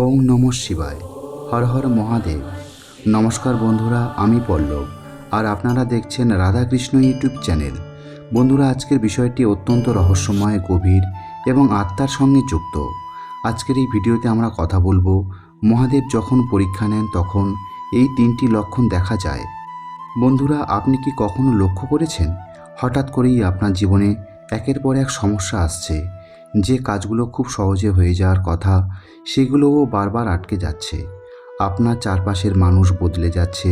ওং নমঃ শিবায়। হর হর মহাদেব। নমস্কার বন্ধুরা, আমি পল্লব আর আপনারা দেখছেন রাধাকৃষ্ণ ইউটিউব চ্যানেল। বন্ধুরা, আজকের বিষয়টি অত্যন্ত রহস্যময়, গভীর এবং আত্মার সঙ্গে যুক্ত। আজকের এই ভিডিওতে আমরা কথা বলবো, মহাদেব যখন পরীক্ষা নেন তখন এই 3টি লক্ষণ দেখা যায়। বন্ধুরা, আপনি কি কখনো লক্ষ্য করেছেন হঠাৎ করেই আপনার জীবনে একের পর এক সমস্যা আসছে? যে কাজগুলো খুব সহজে হয়ে যাওয়ার কথা সেগুলোও বারবার আটকে যাচ্ছে। আপনার চারপাশের মানুষ বদলে যাচ্ছে,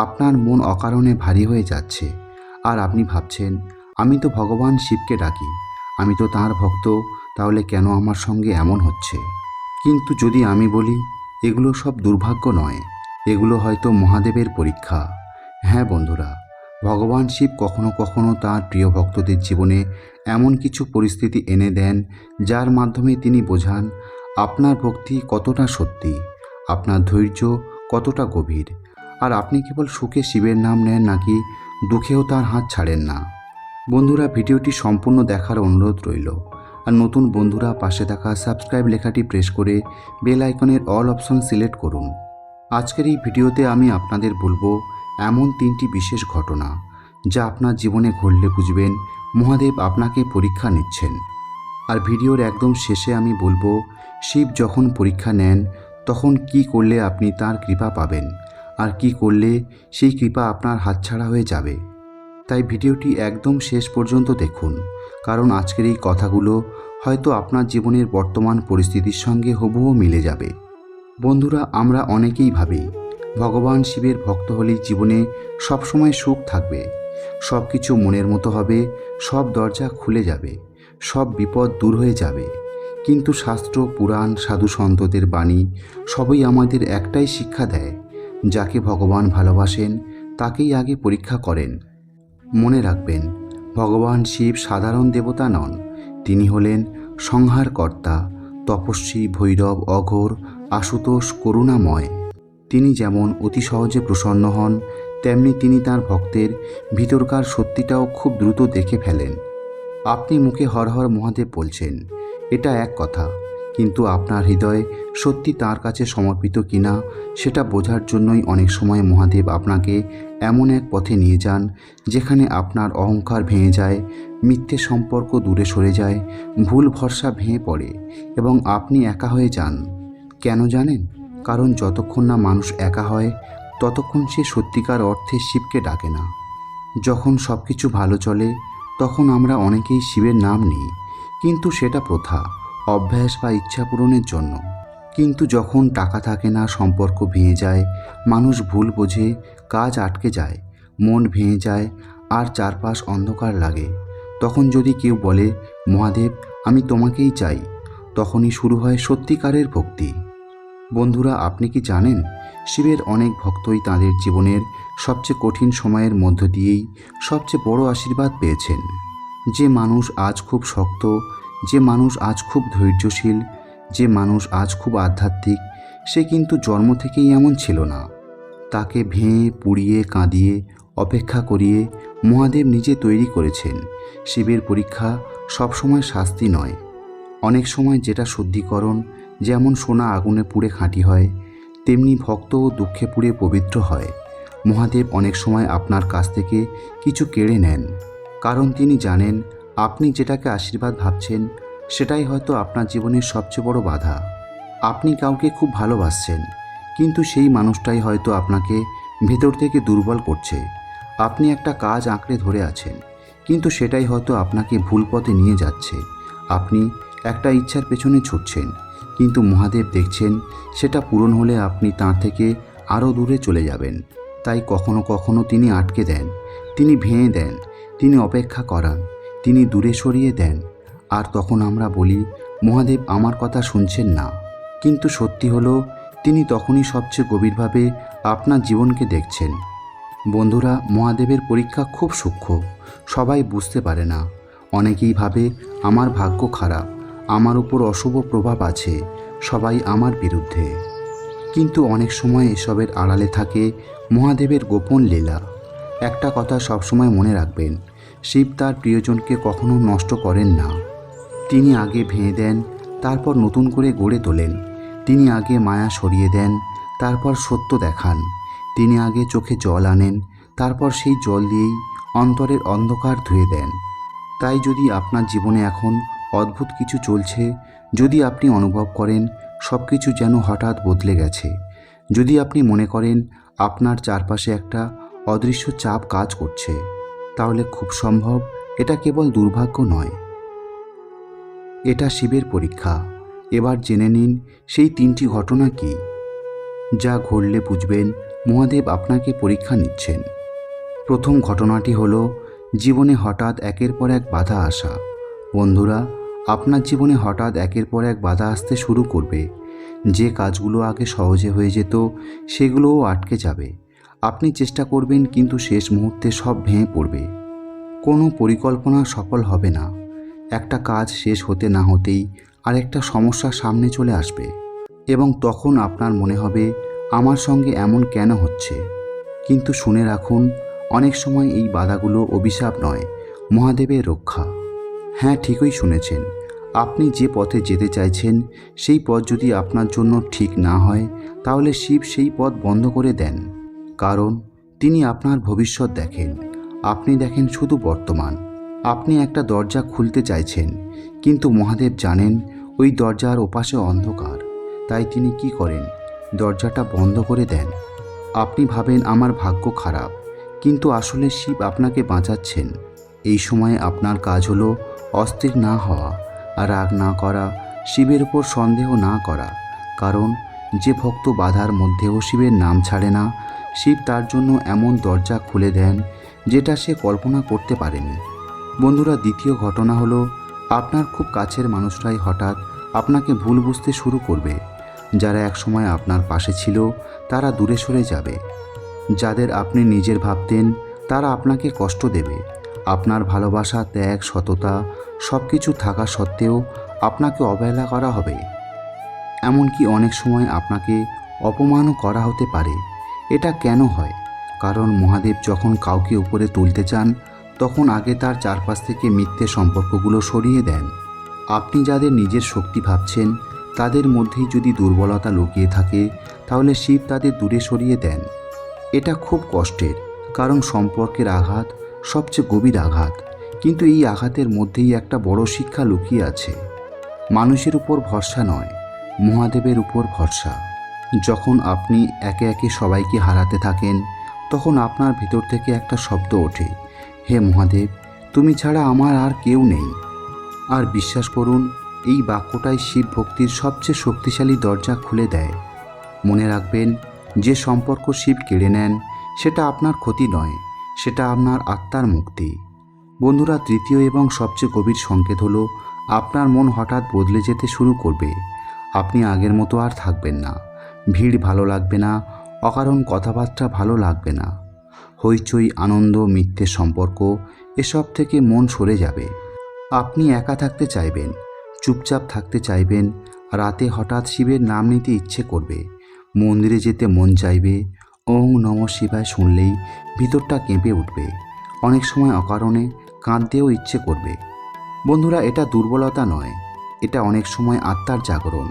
আপনার মন অকারণে ভারী হয়ে যাচ্ছে, আর আপনি ভাবছেন, আমি তো ভগবান শিবকে ডাকি, আমি তো তাঁর ভক্ত, তাহলে কেন আমার সঙ্গে এমন হচ্ছে? কিন্তু যদি আমি বলি এগুলো সব দুর্ভাগ্য নয়, এগুলো হয়তো মহাদেবের পরীক্ষা। হ্যাঁ বন্ধুরা, ভগবান শিব কখনো কখনো তাঁর প্রিয় ভক্তদের জীবনে এমন কিছু পরিস্থিতি এনে দেন যার মাধ্যমে তিনি বোঝান আপনার ভক্তি কতটা সত্যি, আপনার ধৈর্য কতটা গভীর, আর আপনি কেবল সুখে শিবের নাম নেন নাকি দুঃখেও তার হাত ছাড়েন না। বন্ধুরা, ভিডিওটি সম্পূর্ণ দেখার অনুরোধ রইল। আর নতুন বন্ধুরা পাশে থাকা সাবস্ক্রাইব লেখাটি প্রেস করে বেল আইকনের অল অপশন সিলেক্ট করুন। আজকের এই ভিডিওতে আমি আপনাদের বলবো এমন 3টি বিশেষ ঘটনা যা আপনার জীবনে ঘটলে বুঝবেন মহাদেব আপনাকে পরীক্ষা নিচ্ছেন। আর ভিডিওর একদম শেষে আমি বলবো, শিব যখন পরীক্ষা নেন তখন কি করলে আপনি তার কৃপা পাবেন, আর কি করলে সেই কৃপা আপনার হাতছাড়া হয়ে যাবে। তাই ভিডিওটি একদম শেষ পর্যন্ত দেখুন, কারণ আজকের এই কথাগুলো হয়তো আপনার জীবনের বর্তমান পরিস্থিতির সঙ্গে হুবহু মিলে যাবে। বন্ধুরা, আমরা অনেকেই ভাবি ভগবান শিবের ভক্ত হলেই জীবনে সবসময় সুখ থাকবে, সব কিছু মনের মতো হবে, সব দরজা খুলে যাবে, সব বিপদ দূর হয়ে যাবে। কিন্তু শাস্ত্র, পুরাণ, সাধু সন্তদের বাণী সবই আমাদের একটাই শিক্ষা দেয়, যাকে ভগবান ভালোবাসেন তাকেই আগে পরীক্ষা করেন। মনে রাখবেন, ভগবান শিব সাধারণ দেবতা নন, তিনি হলেন সংহারকর্তা, তপস্বী, ভৈরব, অঘোর, আশুতোষ, করুণাময়। তিনি যেমন অতি সহজে প্রসন্ন হন, তেমনি তিনি তার ভক্তের ভিতরকার সত্যিটাও খুব দ্রুত দেখে ফেলেন। আপনি মুখে হর হর মহাদেব বলছেন, এটা এক কথা, কিন্তু আপনার হৃদয় সত্যি তার কাছে সমর্পিত কিনা সেটা বোঝার জন্যই অনেক সময় মহাদেব আপনাকে এমন এক পথে নিয়ে যান যেখানে আপনার অহংকার ভেঙে যায়, মিথ্যে সম্পর্ক দূরে সরে যায়, ভুল ভরসা ভেঙে পড়ে এবং আপনি একা হয়ে যান। কেন জানেন? কারণ যতক্ষণ না মানুষ একা হয় ততক্ষণ সে সত্যিকার অর্থে শিবকে ডাকে না। যখন সব কিছু ভালো চলে তখন আমরা অনেকেই শিবের নাম নিই, কিন্তু সেটা প্রথা, অভ্যাস বা ইচ্ছা পূরণের জন্য। কিন্তু যখন টাকা থাকে না, সম্পর্ক ভেঙে যায়, মানুষ ভুল বোঝে, কাজ আটকে যায়, মন ভেঙে যায় আর চারপাশ অন্ধকার লাগে, তখন যদি কেউ বলে মহাদেব আমি তোমাকেই চাই, তখনই শুরু হয় সত্যিকারের ভক্তি। বন্ধুরা, আপনি কি জানেন শিবের অনেক ভক্তই তাঁদের জীবনের সবচেয়ে কঠিন সময়ের মধ্য দিয়েই সবচেয়ে বড় আশীর্বাদ পেয়েছেন। যে মানুষ আজ খুব শক্ত, যে মানুষ আজ খুব ধৈর্যশীল, যে মানুষ আজ খুব আধ্যাত্মিক, সে কিন্তু জন্ম থেকেই এমন ছিল না। তাকে ভেঙে পুড়িয়ে কাঁদিয়ে অপেক্ষা করিয়ে মহাদেব নিজে তৈরি করেছেন। শিবের পরীক্ষা সবসময় শাস্তি নয়, অনেক সময় যেটা শুদ্ধিকরণ। যেমন সোনা আগুনে পুড়ে খাঁটি হয়, তেমনি ভক্তও দুঃখে পুড়ে পবিত্র হয়। মহাদেব অনেক সময় আপনার কাছ থেকে কিছু কেড়ে নেন, কারণ তিনি জানেন আপনি যেটাকে আশীর্বাদ ভাবছেন সেটাই হয়তো আপনার জীবনের সবচেয়ে বড় বাধা। আপনি কাউকে খুব ভালোবাসছেন, কিন্তু সেই মানুষটাই হয়তো আপনাকে ভেতর থেকে দুর্বল করছে। আপনি একটা কাজ আঁকড়ে ধরে আছেন, কিন্তু সেটাই হয়তো আপনাকে ভুল পথে নিয়ে যাচ্ছে। আপনি একটা ইচ্ছার পেছনে ছুটছেন, কিন্তু মহাদেব দেখছেন সেটা পূরণ হলে আপনি তাঁর থেকে আরও দূরে চলে যাবেন। তাই কখনো কখনো তিনি আটকে দেন, তিনি ভেঙে দেন, তিনি অপেক্ষা করান, তিনি দূরে সরিয়ে দেন। আর তখন আমরা বলি মহাদেব আমার কথা শুনছেন না, কিন্তু সত্যি হলো তিনি তখনই সবচেয়ে গভীরভাবে আপনার জীবনকে দেখছেন। বন্ধুরা, মহাদেবের পরীক্ষা খুব সূক্ষ্ম, সবাই বুঝতে পারে না। অনেকেই ভাবে আমার ভাগ্য খারাপ, আমার উপর অশুভ প্রভাব আছে, সবাই আমার বিরুদ্ধে। কিন্তু অনেক সময় এসবের আড়ালে থাকে মহাদেবের গোপন লীলা। একটা কথা সবসময় মনে রাখবেন, শিব তার প্রিয়জনকে কখনো নষ্ট করেন না। তিনি আগে ভেঙে দেন, তারপর নতুন করে গড়ে তোলেন। তিনি আগে মায়া সরিয়ে দেন, তারপর সত্য দেখান। তিনি আগে চোখে জল আনেন, তারপর সেই জল দিয়েই অন্তরের অন্ধকার ধুয়ে দেন। তাই যদি আপনার জীবনে এখন অদ্ভুত কিছু চলছে, যদি আপনি অনুভব করেন সব কিছু যেন হঠাৎ বদলে গেছে, যদি আপনি মনে করেন আপনার চারপাশে একটা অদৃশ্য চাপ কাজ করছে, তাহলে খুব সম্ভব এটা কেবল দুর্ভাগ্য নয়, এটা শিবের পরীক্ষা। এবার জেনে নিন সেই 3টি ঘটনা কি, যা ঘটলে বুঝবেন মহাদেব আপনাকে পরীক্ষা নিচ্ছেন। প্রথম ঘটনাটি হলো জীবনে হঠাৎ একের পর এক বাধা আসা। বন্ধুরা, আপনার জীবনে হঠাৎ একের পর এক বাধা আসতে শুরু করবে। যে কাজগুলো আগে সহজে হয়ে যেত সেগুলোও আটকে যাবে। আপনি চেষ্টা করবেন কিন্তু শেষ মুহূর্তে সব ভেঙে পড়বে। কোনো পরিকল্পনা সফল হবে না। একটা কাজ শেষ হতে না হতেই আরেকটা সমস্যা সামনে চলে আসবে এবং তখন আপনার মনে হবে আমার সঙ্গে এমন কেন হচ্ছে। কিন্তু শুনে রাখুন, অনেক সময় এই বাধাগুলো অভিশাপ নয়, মহাদেবের রক্ষা। হ্যাঁ, ঠিকই শুনেছেন। আপনি যে পথে যেতে চাইছেন সেই পথ যদি আপনার জন্য ঠিক না হয়, তাহলে শিব সেই পথ বন্ধ করে দেন। কারণ তিনি আপনার ভবিষ্যৎ দেখেন, আপনি দেখেন শুধু বর্তমান। আপনি একটা দরজা খুলতে চাইছেন, কিন্তু মহাদেব জানেন ওই দরজার ওপাশে অন্ধকার। তাই তিনি কি করেন? দরজাটা বন্ধ করে দেন। আপনি ভাবেন আমার ভাগ্য খারাপ, কিন্তু আসলে শিব আপনাকে বাঁচাচ্ছেন। এই সময়ে আপনার কাজ হলো অস্থির না হওয়া, রাগ না করা, শিবের উপর সন্দেহ না করা। কারণ যে ভক্ত বাধার মধ্যেও শিবের নাম ছাড়ে না, শিব তার জন্য এমন দরজা খুলে দেন যেটা সে কল্পনা করতে পারেনি। বন্ধুরা, দ্বিতীয় ঘটনা হলো আপনার খুব কাছের মানুষরাই হঠাৎ আপনাকে ভুল বুঝতে শুরু করবে। যারা একসময় আপনার পাশে ছিল তারা দূরে সরে যাবে। যাদের আপনি নিজের ভাবতেন তারা আপনাকে কষ্ট দেবে। আপনার ভালোবাসা, ত্যাগ, সততা সব কিছু থাকা সত্ত্বেও আপনাকে অবহেলা করা হবে। এমনকি অনেক সময় আপনাকে অপমানও করা হতে পারে। এটা কেন হয়? কারণ মহাদেব যখন কাউকে উপরে তুলতে চান তখন আগে তার চারপাশ থেকে মিথ্যে সম্পর্কগুলো সরিয়ে দেন। আপনি যাদের নিজের শক্তি ভাবছেন তাদের মধ্যেই যদি দুর্বলতা লুকিয়ে থাকে, তাহলে শিব তাদের দূরে সরিয়ে দেন। এটা খুব কষ্টের, কারণ সম্পর্কের আঘাত সবচেয়ে গভীর আঘাত। কিন্তু এই আঘাতের মধ্যেই একটা বড় শিক্ষা লুকিয়ে আছে। মানুষের উপর ভরসা নয়, মহাদেবের উপর ভরসা। যখন আপনি একে একে সবাইকে হারাতে থাকেন, তখন আপনার ভিতর থেকে একটা শব্দ ওঠে, হে মহাদেব, তুমি ছাড়া আমার আর কেউ নেই। আর বিশ্বাস করুন, এই বাক্যটাই শিব ভক্তির সবচেয়ে শক্তিশালী দরজা খুলে দেয়। মনে রাখবেন, যে সম্পর্ক শিব কেড়ে নেন সেটা আপনার ক্ষতি নয়, সেটা আপনার আত্মার মুক্তি। বন্ধুরা, তৃতীয় এবং সবচেয়ে গভীর সংকেত হলো আপনার মন হঠাৎ বদলে যেতে শুরু করবে। আপনি আগের মতো আর থাকবেন না। ভিড় ভালো লাগবে না, অকারণ কথাবার্তা ভালো লাগবে না। হইচই, আনন্দ, মিথ্যে সম্পর্ক এসব থেকে মন সরে যাবে। আপনি একা থাকতে চাইবেন, চুপচাপ থাকতে চাইবেন। রাতে হঠাৎ শিবের নাম নিতে ইচ্ছে করবে, মন্দিরে যেতে মন চাইবে। ওং নমঃ শিবায় শুনলেই ভিতরটা কেঁপে উঠবে। অনেক সময় অকারণে কাঁদতেও ইচ্ছে করবে। বন্ধুরা, এটা দুর্বলতা নয়, এটা অনেক সময় আত্মার জাগরণ।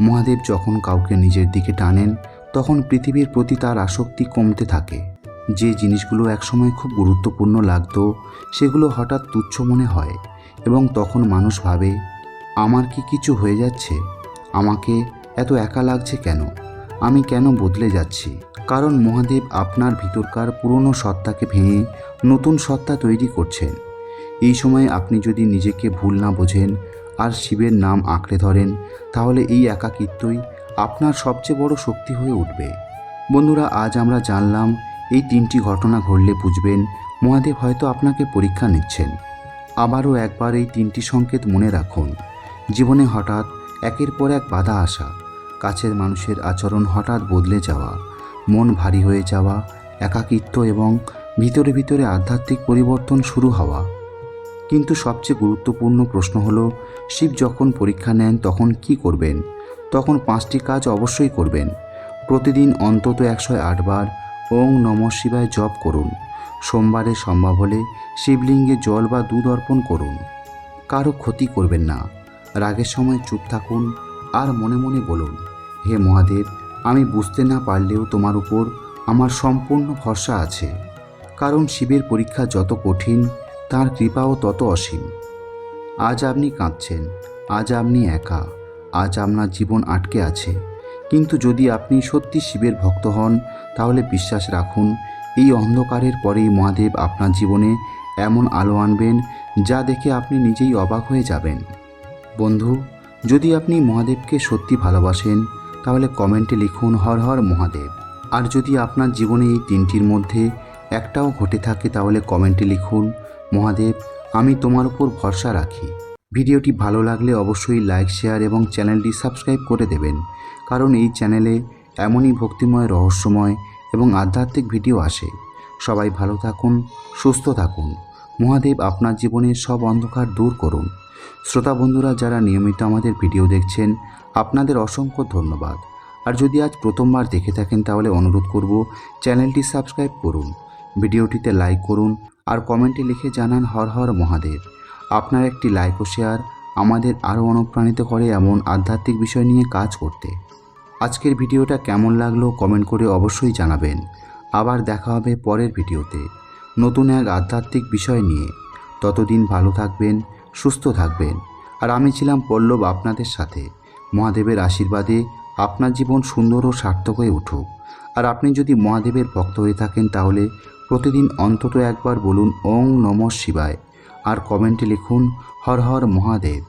মহাদেব যখন কাউকে নিজের দিকে টানেন তখন পৃথিবীর প্রতি তার আসক্তি কমতে থাকে। যে জিনিসগুলো একসময় খুব গুরুত্বপূর্ণ লাগতো সেগুলো হঠাৎ তুচ্ছ মনে হয় এবং তখন মানুষ ভাবে, আমার কি কিছু হয়ে যাচ্ছে? আমাকে এত একা লাগছে কেন? আমি কেন বদলে যাচ্ছি? কারণ মহাদেব আপনার ভিতরকার পুরনো সত্তাকে ভেঙে নতুন সত্তা তৈরি করছেন। এই সময় আপনি যদি নিজেকে ভুল না বোঝেন আর শিবের নাম আঁকড়ে ধরেন, তাহলে এই একাকিত্বই আপনার সবচেয়ে বড় শক্তি হয়ে উঠবে। বন্ধুরা, আজ আমরা জানলাম এই 3টি ঘটনা ঘটলে বুঝবেন মহাদেব হয়তো আপনাকে পরীক্ষা নিচ্ছেন। আবারও একবার এই 3টি সংকেত মনে রাখুন। জীবনে হঠাৎ একের পর এক বাধা আসা, কাছের মানুষের আচরণ হঠাৎ বদলে যাওয়া, মন ভারী হয়ে যাওয়া, একাকিত্ব এবং ভিতরে ভিতরে আধ্যাত্মিক পরিবর্তন শুরু হওয়া। কিন্তু সবচেয়ে গুরুত্বপূর্ণ প্রশ্ন হলো, শিব যখন পরীক্ষা নেন তখন কি করবেন? তখন 5টি কাজ অবশ্যই করবেন। প্রতিদিন অন্তত 108 বার ওং নমঃ শিবায় জপ করুন। সোমবারে সম্ভব হলে শিবলিঙ্গে জল বা দুধ অর্পণ করুন। কারো ক্ষতি করবেন না। রাগের সময় চুপ থাকুন আর মনে মনে বলুন, হে মহাদেব, আমি বুঝতে না পারলেও তোমার উপর আমার সম্পূর্ণ ভরসা আছে, কারণ শিবের পরীক্ষা যত কঠিন তার কৃপাও তত অসীম। আজ আপনি কাঁদছেন, আজ আপনি একা, আজ আপনার জীবন আটকে আছে, কিন্তু যদি আপনি সত্যি শিবের ভক্ত হন তাহলে বিশ্বাস রাখুন, এই অন্ধকারের পরেই মহাদেব আপনার জীবনে এমন আলো আনবেন যা দেখে আপনি নিজেই অবাক হয়ে যাবেন। বন্ধু, যদি আপনি মহাদেবকে সত্যি ভালোবাসেন তাহলে কমেন্টে লিখুন হর হর মহাদেব। আর যদি আপনার জীবনে এই তিনটির মধ্যে একটাও ঘটে থাকে তাহলে কমেন্টে লিখুন মহাদেব, আমি তোমার উপর ভরসা রাখি। ভিডিওটি ভালো লাগলে অবশ্যই লাইক, শেয়ার এবং চ্যানেলটি সাবস্ক্রাইব করে দেবেন, কারণ এই চ্যানেলে এমনই ভক্তিময়, রহস্যময় এবং আধ্যাত্মিক ভিডিও আসে। সবাই ভালো থাকুন, সুস্থ থাকুন। মহাদেব আপনার জীবনের সব অন্ধকার দূর করুন। শ্রোতা বন্ধুরা যারা নিয়মিত আমাদের ভিডিও দেখছেন, আপনাদের অসংখ্য ধন্যবাদ। আর যদি আজ প্রথমবার দেখে থাকেন তাহলে অনুরোধ করব চ্যানেলটি সাবস্ক্রাইব করুন, ভিডিওটিতে লাইক করুন আর কমেন্টে লিখে জানান হর হর মহাদেব। আপনার একটি লাইক ও শেয়ার আমাদের আরও অনুপ্রাণিত করে এমন আধ্যাত্মিক বিষয় নিয়ে কাজ করতে। আজকের ভিডিওটা কেমন লাগলো কমেন্ট করে অবশ্যই জানাবেন। আবার দেখা হবে পরের ভিডিওতে নতুন এক আধ্যাত্মিক বিষয় নিয়ে। ততদিন ভালো থাকবেন, সুস্থ থাকবেন। আর আমি ছিলাম পল্লব আপনাদের সাথে। মহাদেবের আশীর্বাদে আপনার জীবন সুন্দর ও সার্থক হয়ে উঠুক। আর আপনি যদি মহাদেবের ভক্ত হয়ে থাকেন তাহলে প্রতিদিন অন্তত একবার বলুন ওং নমঃ শিবায় আর কমেন্টে লিখুন হর হর মহাদেব।